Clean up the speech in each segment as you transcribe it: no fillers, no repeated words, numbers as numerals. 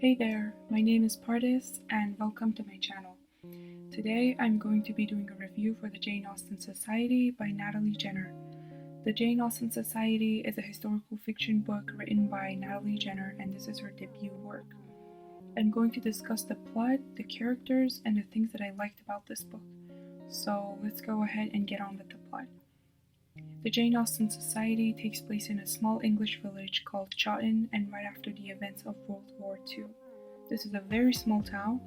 Hey there, my name is Pardis and welcome to my channel. Today I'm going to be doing a review for the Jane Austen Society by Natalie Jenner. The Jane Austen Society is a historical fiction book written by Natalie Jenner and this is her debut work. I'm going to discuss the plot, the characters, and the things that I liked about this book. So let's go ahead and get on with the plot. The Jane Austen Society takes place in a small English village called Chawton and right after the events of World War II. This is a very small town,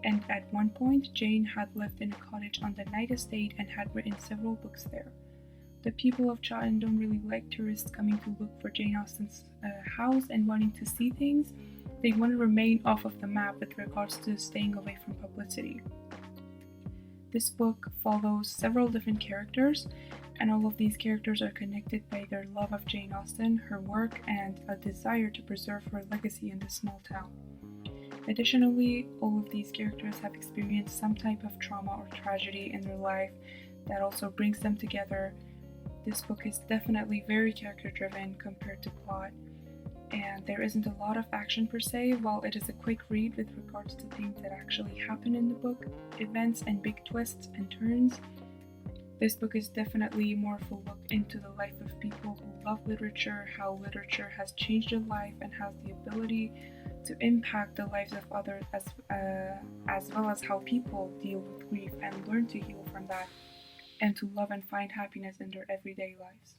and at one point Jane had lived in a cottage on the Knight estate and had written several books there. The people of Chawton don't really like tourists coming to look for Jane Austen's house and wanting to see things. They want to remain off of the map with regards to staying away from publicity. This book follows several different characters, and all of these characters are connected by their love of Jane Austen, her work, and a desire to preserve her legacy in this small town. Additionally, all of these characters have experienced some type of trauma or tragedy in their life that also brings them together. This book is definitely very character-driven compared to plot, and there isn't a lot of action per se. While it is a quick read with regards to things that actually happen in the book, events and big twists and turns, this book is definitely more of a look into the life of people who love literature, how literature has changed their life and has the ability to impact the lives of others, as well as how people deal with grief and learn to heal from that and to love and find happiness in their everyday lives.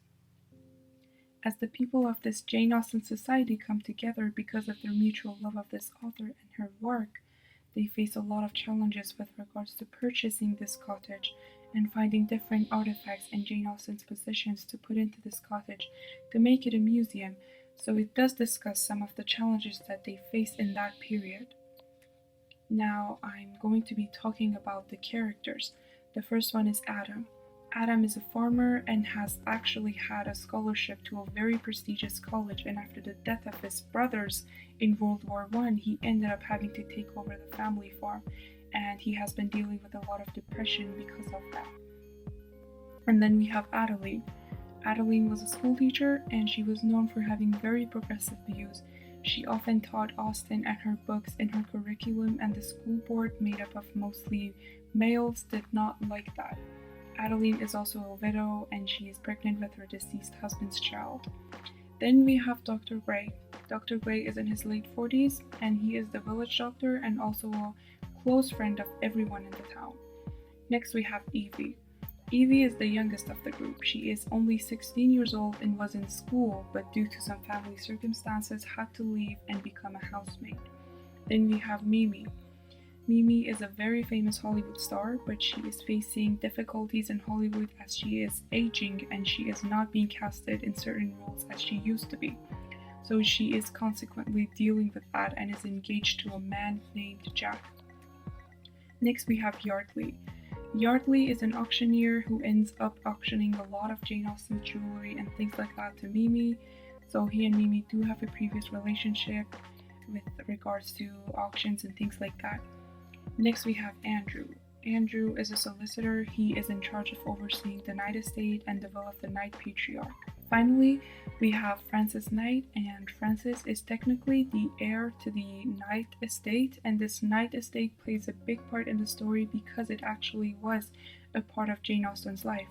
As the people of this Jane Austen society come together because of their mutual love of this author and her work, they face a lot of challenges with regards to purchasing this cottage and finding different artifacts and Jane Austen's possessions to put into this cottage to make it a museum, so it does discuss some of the challenges that they faced in that period. Now I'm going to be talking about the characters. The first one is Adam. Adam is a farmer and has actually had a scholarship to a very prestigious college, and after the death of his brothers in World War I, he ended up having to take over the family farm, and he has been dealing with a lot of depression because of that. And then we have Adeline. Adeline was a school teacher and she was known for having very progressive views. She often taught Austen and her books in her curriculum, and the school board, made up of mostly males, did not like that. Adeline is also a widow and she is pregnant with her deceased husband's child. Then we have Dr. Gray. Dr. Gray is in his late 40s and he is the village doctor and also a close friend of everyone in the town. Next we have Evie. Evie is the youngest of the group. She is only 16 years old and was in school, but due to some family circumstances had to leave and become a housemaid. Then we have Mimi. Mimi is a very famous Hollywood star, but she is facing difficulties in Hollywood as she is aging and she is not being casted in certain roles as she used to be. So she is consequently dealing with that and is engaged to a man named Jack. Next we have Yardley. Yardley is an auctioneer who ends up auctioning a lot of Jane Austen's jewelry and things like that to Mimi. So he and Mimi do have a previous relationship with regards to auctions and things like that. Next we have Andrew. Andrew is a solicitor. He is in charge of overseeing the Knight estate and develop the Knight patriarch. Finally, we have Francis Knight, and Francis is technically the heir to the Knight estate, and this Knight estate plays a big part in the story because it actually was a part of Jane Austen's life.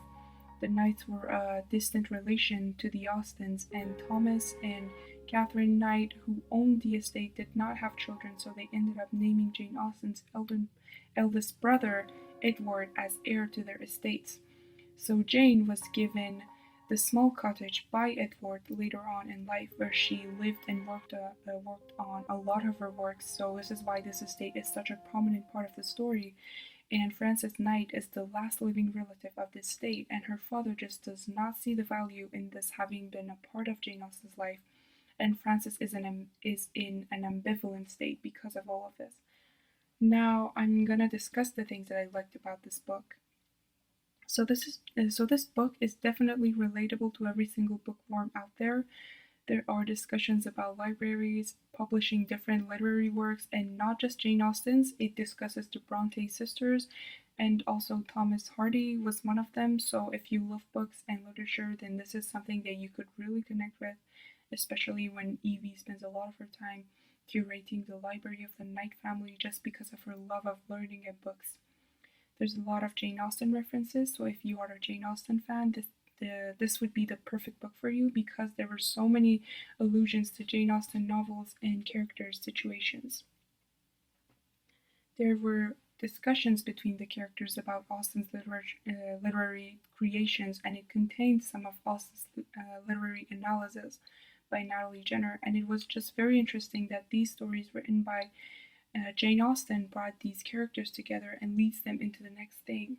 The Knights were a distant relation to the Austens, and Thomas and Catherine Knight, who owned the estate, did not have children, so they ended up naming Jane Austen's eldest brother, Edward, as heir to their estates. So Jane was given the small cottage by Edward later on in life, where she lived and worked on a lot of her works. So this is why this estate is such a prominent part of the story. And Frances Knight is the last living relative of this estate, and her father just does not see the value in this having been a part of Jane Austen's life. And Frances is in an ambivalent state because of all of this. Now I'm gonna discuss the things that I liked about this book. So this book is definitely relatable to every single bookworm out there. There are discussions about libraries, publishing different literary works, and not just Jane Austen's. It discusses the Bronte sisters, and also Thomas Hardy was one of them. So if you love books and literature, then this is something that you could really connect with, especially when Evie spends a lot of her time curating the library of the Knight family just because of her love of learning and books. There's a lot of Jane Austen references, so if you are a Jane Austen fan, this would be the perfect book for you because there were so many allusions to Jane Austen novels and characters' situations. There were discussions between the characters about Austen's literary creations, and it contained some of Austen's literary analysis by Natalie Jenner, and it was just very interesting that these stories written by Jane Austen brought these characters together and leads them into the next thing.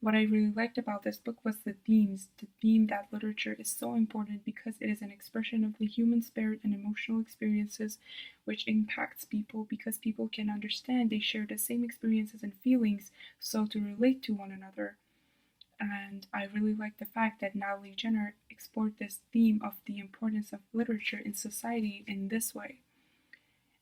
What I really liked about this book was the themes, the theme that literature is so important because it is an expression of the human spirit and emotional experiences which impacts people because people can understand they share the same experiences and feelings, so to relate to one another. And I really like the fact that Natalie Jenner explored this theme of the importance of literature in society in this way.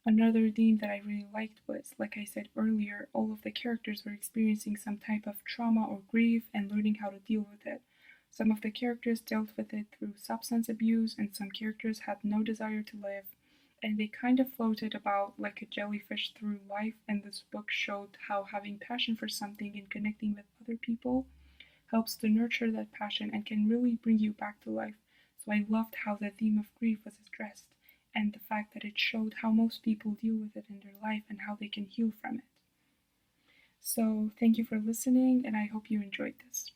Another theme that I really liked was, like I said earlier, all of the characters were experiencing some type of trauma or grief and learning how to deal with it. Some of the characters dealt with it through substance abuse, and some characters had no desire to live, and they kind of floated about like a jellyfish through life, and this book showed how having passion for something and connecting with other people helps to nurture that passion and can really bring you back to life. So I loved how the theme of grief was addressed and the fact that it showed how most people deal with it in their life and how they can heal from it. So, thank you for listening, and I hope you enjoyed this.